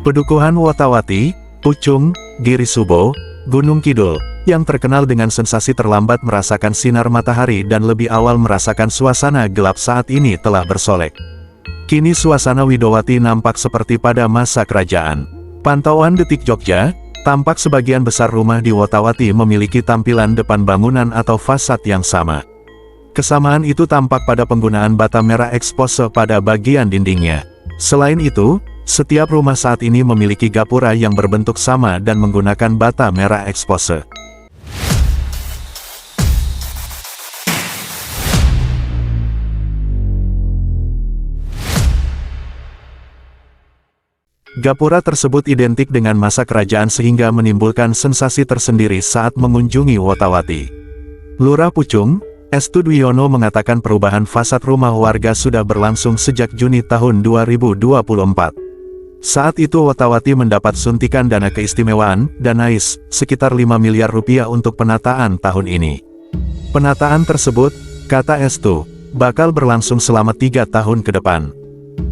Pedukuhan Wotawati, Pucung, Girisubo, Gunung Kidul, yang terkenal dengan sensasi terlambat merasakan sinar matahari dan lebih awal merasakan suasana gelap saat ini telah bersolek. Kini suasana Widowati nampak seperti pada masa kerajaan. Pantauan Detik Jogja, tampak sebagian besar rumah di Wotawati memiliki tampilan depan bangunan atau fasad yang sama. Kesamaan itu tampak pada penggunaan bata merah ekspose pada bagian dindingnya. Selain itu, setiap rumah saat ini memiliki gapura yang berbentuk sama dan menggunakan bata merah ekspose. Gapura tersebut identik dengan masa kerajaan sehingga menimbulkan sensasi tersendiri saat mengunjungi Wotawati. Lurah Pucung, Estu Dwiyono mengatakan perubahan fasad rumah warga sudah berlangsung sejak Juni tahun 2024. Saat itu Wotawati mendapat suntikan dana keistimewaan, Danais, sekitar 5 miliar rupiah untuk penataan tahun ini. Penataan tersebut, kata Estu, bakal berlangsung selama 3 tahun ke depan.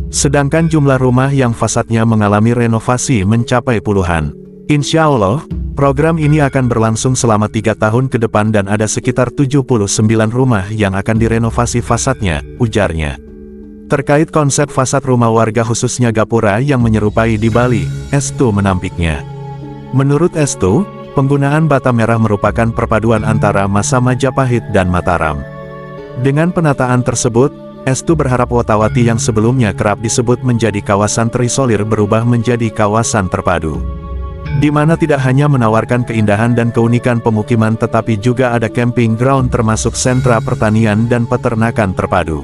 Sedangkan jumlah rumah yang fasadnya mengalami renovasi mencapai puluhan. Insya Allah, program ini akan berlangsung selama 3 tahun ke depan dan ada sekitar 79 rumah yang akan direnovasi fasadnya, ujarnya. Terkait konsep fasad rumah warga khususnya gapura yang menyerupai di Bali, Estu menampiknya. Menurut Estu, penggunaan bata merah merupakan perpaduan antara masa Majapahit dan Mataram. Dengan penataan tersebut, Estu berharap Wotawati yang sebelumnya kerap disebut menjadi kawasan terisolir berubah menjadi kawasan terpadu, di mana tidak hanya menawarkan keindahan dan keunikan pemukiman tetapi juga ada camping ground termasuk sentra pertanian dan peternakan terpadu.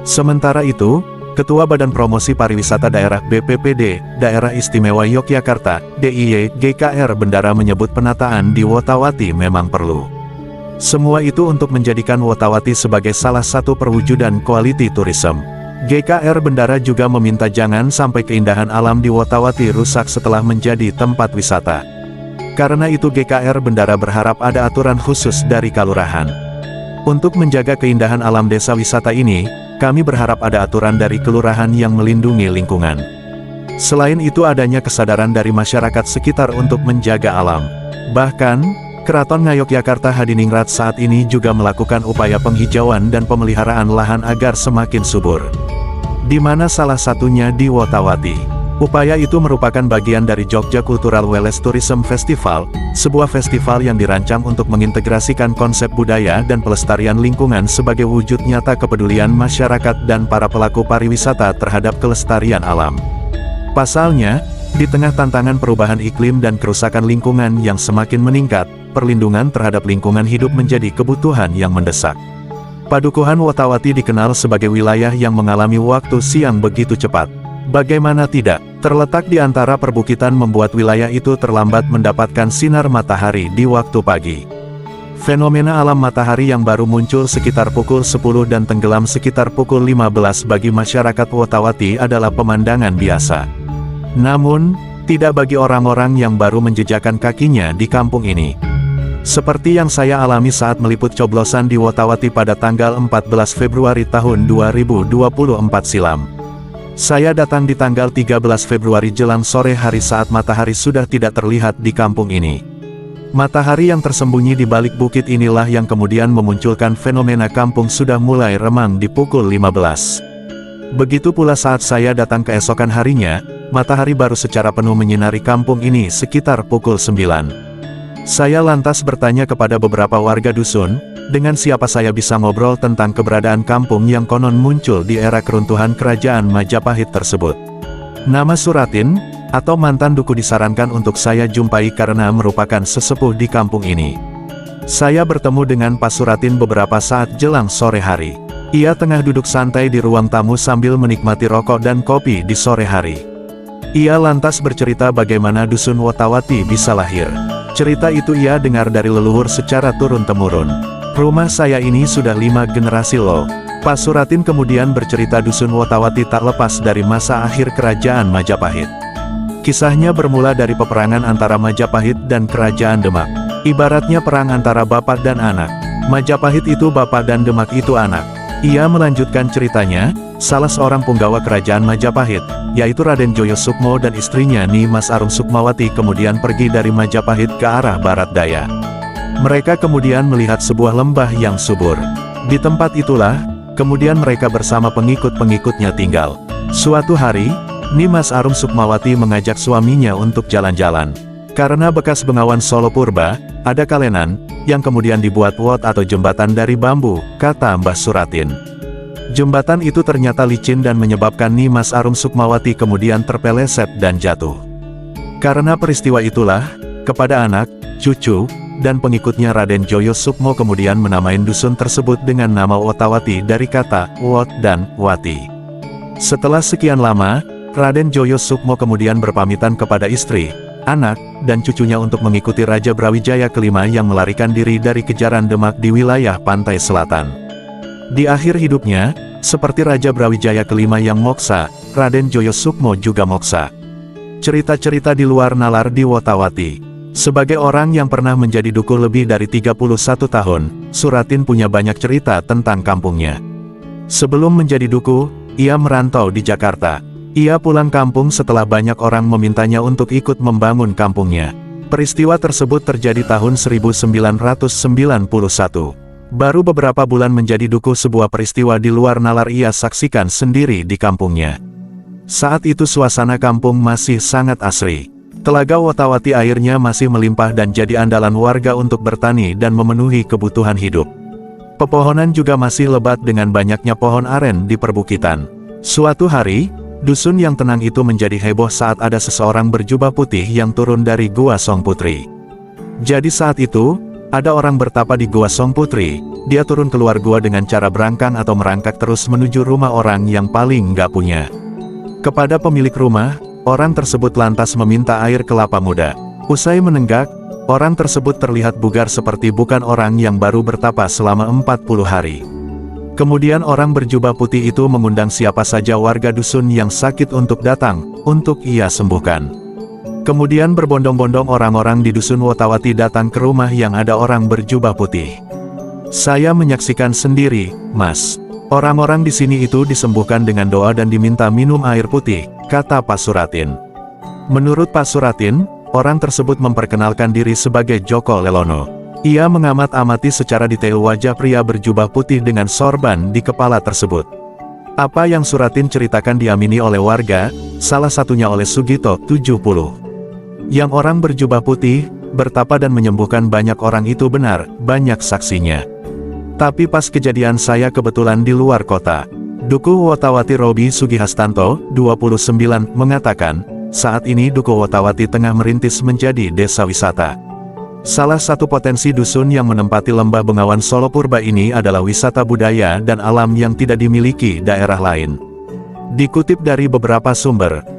Sementara itu, Ketua Badan Promosi Pariwisata Daerah BPPD, Daerah Istimewa Yogyakarta, DIY, GKR Bendara menyebut penataan di Wotawati memang perlu. Semua itu untuk menjadikan Wotawati sebagai salah satu perwujudan quality tourism. GKR Bendara juga meminta jangan sampai keindahan alam di Wotawati rusak setelah menjadi tempat wisata. Karena itu GKR Bendara berharap ada aturan khusus dari Kalurahan. Untuk menjaga keindahan alam desa wisata ini, kami berharap ada aturan dari kelurahan yang melindungi lingkungan. Selain itu adanya kesadaran dari masyarakat sekitar untuk menjaga alam. Bahkan, Keraton Ngayogyakarta Hadiningrat saat ini juga melakukan upaya penghijauan dan pemeliharaan lahan agar semakin subur, di mana salah satunya di Wotawati. Upaya itu merupakan bagian dari Jogja Cultural Wellness Tourism Festival, sebuah festival yang dirancang untuk mengintegrasikan konsep budaya dan pelestarian lingkungan sebagai wujud nyata kepedulian masyarakat dan para pelaku pariwisata terhadap kelestarian alam. Pasalnya, di tengah tantangan perubahan iklim dan kerusakan lingkungan yang semakin meningkat, perlindungan terhadap lingkungan hidup menjadi kebutuhan yang mendesak. Padukuhan Wotawati dikenal sebagai wilayah yang mengalami waktu siang begitu cepat. Bagaimana tidak, terletak di antara perbukitan membuat wilayah itu terlambat mendapatkan sinar matahari di waktu pagi. Fenomena alam matahari yang baru muncul sekitar pukul 10 dan tenggelam sekitar pukul 15 bagi masyarakat Wotawati adalah pemandangan biasa. Namun, tidak bagi orang-orang yang baru menjejakkan kakinya di kampung ini. Seperti yang saya alami saat meliput coblosan di Wotawati pada tanggal 14 Februari tahun 2024 silam. Saya datang di tanggal 13 Februari jelang sore hari saat matahari sudah tidak terlihat di kampung ini. Matahari yang tersembunyi di balik bukit inilah yang kemudian memunculkan fenomena kampung sudah mulai remang di pukul 15. Begitu pula saat saya datang keesokan harinya, matahari baru secara penuh menyinari kampung ini sekitar pukul 9. Saya lantas bertanya kepada beberapa warga dusun, dengan siapa saya bisa ngobrol tentang keberadaan kampung yang konon muncul di era keruntuhan kerajaan Majapahit tersebut. Nama Suratin, atau mantan duku disarankan untuk saya jumpai karena merupakan sesepuh di kampung ini. Saya bertemu dengan Pak Suratin beberapa saat jelang sore hari. Ia tengah duduk santai di ruang tamu sambil menikmati rokok dan kopi di sore hari. Ia lantas bercerita bagaimana dusun Wotawati bisa lahir. Cerita itu ia dengar dari leluhur secara turun-temurun. Rumah saya ini sudah 5 generasi loh. Pak Suratin kemudian bercerita dusun Wotawati tak lepas dari masa akhir kerajaan Majapahit. Kisahnya bermula dari peperangan antara Majapahit dan Kerajaan Demak. Ibaratnya perang antara bapak dan anak. Majapahit itu bapak dan Demak itu anak. Ia melanjutkan ceritanya, salah seorang punggawa kerajaan Majapahit, yaitu Raden Joyo Sukmo dan istrinya Nimas Arum Sukmawati kemudian pergi dari Majapahit ke arah barat daya. Mereka kemudian melihat sebuah lembah yang subur. Di tempat itulah, kemudian mereka bersama pengikut-pengikutnya tinggal. Suatu hari, Nimas Arum Sukmawati mengajak suaminya untuk jalan-jalan. Karena bekas Bengawan Solo Purba, ada kalenan, yang kemudian dibuat wot atau jembatan dari bambu, kata Mbah Suratin. Jembatan itu ternyata licin dan menyebabkan Nimas Arum Sukmawati kemudian terpeleset dan jatuh. Karena peristiwa itulah, kepada anak, cucu, dan pengikutnya Raden Joyo Sukmo kemudian menamai dusun tersebut dengan nama Wotawati dari kata wot dan wati. Setelah sekian lama, Raden Joyo Sukmo kemudian berpamitan kepada istri, anak, dan cucunya untuk mengikuti Raja Brawijaya kelima yang melarikan diri dari kejaran Demak di wilayah pantai selatan. Di akhir hidupnya, seperti Raja Brawijaya kelima yang moksa, Raden Joyo Sukmo juga moksa. Cerita-cerita di luar nalar di Wotawati. Sebagai orang yang pernah menjadi duku lebih dari 31 tahun, Suratin punya banyak cerita tentang kampungnya. Sebelum menjadi duku, ia merantau di Jakarta. Ia pulang kampung setelah banyak orang memintanya untuk ikut membangun kampungnya. Peristiwa tersebut terjadi tahun 1991. Baru beberapa bulan menjadi duku, sebuah peristiwa di luar nalar ia saksikan sendiri di kampungnya. Saat itu suasana kampung masih sangat asri. Telaga Wotawati airnya masih melimpah dan jadi andalan warga untuk bertani dan memenuhi kebutuhan hidup. Pepohonan juga masih lebat dengan banyaknya pohon aren di perbukitan. Suatu hari, dusun yang tenang itu menjadi heboh saat ada seseorang berjubah putih yang turun dari Gua Song Putri. Jadi saat itu, ada orang bertapa di Gua Song Putri. Dia turun keluar gua dengan cara berangkang atau merangkak terus menuju rumah orang yang paling nggak punya. Kepada pemilik rumah, orang tersebut lantas meminta air kelapa muda. Usai menenggak, orang tersebut terlihat bugar seperti bukan orang yang baru bertapa selama 40 hari. Kemudian orang berjubah putih itu mengundang siapa saja warga dusun yang sakit untuk datang, untuk ia sembuhkan. Kemudian berbondong-bondong orang-orang di dusun Wotawati datang ke rumah yang ada orang berjubah putih. Saya menyaksikan sendiri, Mas. Orang-orang di sini itu disembuhkan dengan doa dan diminta minum air putih, kata Pak Suratin. Menurut Pak Suratin, orang tersebut memperkenalkan diri sebagai Joko Lelono. Ia mengamat-amati secara detail wajah pria berjubah putih dengan sorban di kepala tersebut. Apa yang Suratin ceritakan diamini oleh warga, salah satunya oleh Sugito, 70. Yang orang berjubah putih, bertapa dan menyembuhkan banyak orang itu benar, banyak saksinya. Tapi pas kejadian saya kebetulan di luar kota. Duku Wotawati Robi Sugihastanto, 29, mengatakan, saat ini Duku Wotawati tengah merintis menjadi desa wisata. Salah satu potensi dusun yang menempati lembah Bengawan Solo Purba ini adalah wisata budaya dan alam yang tidak dimiliki daerah lain. Dikutip dari beberapa sumber,